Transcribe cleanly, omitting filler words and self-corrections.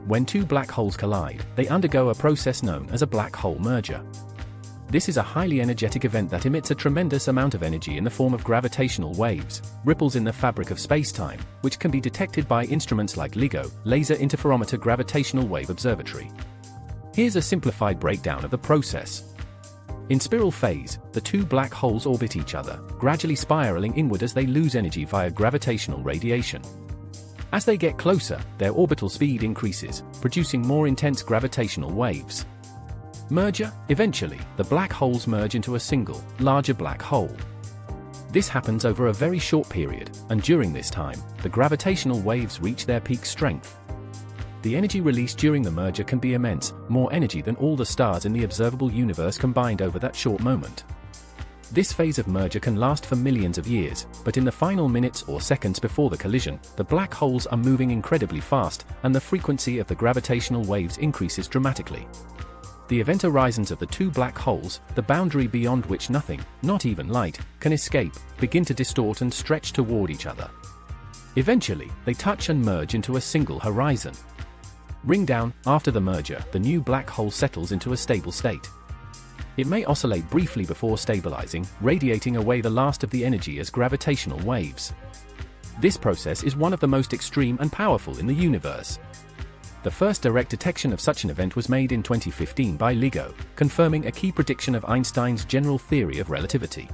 When two black holes collide, they undergo a process known as a black hole merger. This is a highly energetic event that emits a tremendous amount of energy in the form of gravitational waves, ripples in the fabric of space-time, which can be detected by instruments like LIGO, Laser Interferometer Gravitational Wave Observatory. Here's a simplified breakdown of the process. In spiral phase, the two black holes orbit each other, gradually spiraling inward as they lose energy via gravitational radiation. As they get closer, their orbital speed increases, producing more intense gravitational waves. Merger. Eventually, the black holes merge into a single, larger black hole. This happens over a very short period, and during this time, the gravitational waves reach their peak strength. The energy released during the merger can be immense, more energy than all the stars in the observable universe combined over that short moment. This phase of merger can last for millions of years, but in the final minutes or seconds before the collision, the black holes are moving incredibly fast, and the frequency of the gravitational waves increases dramatically. The event horizons of the two black holes, the boundary beyond which nothing, not even light, can escape, begin to distort and stretch toward each other. Eventually, they touch and merge into a single horizon. Ring down. After the merger, the new black hole settles into a stable state. It may oscillate briefly before stabilizing, radiating away the last of the energy as gravitational waves. This process is one of the most extreme and powerful in the universe. The first direct detection of such an event was made in 2015 by LIGO, confirming a key prediction of Einstein's general theory of relativity.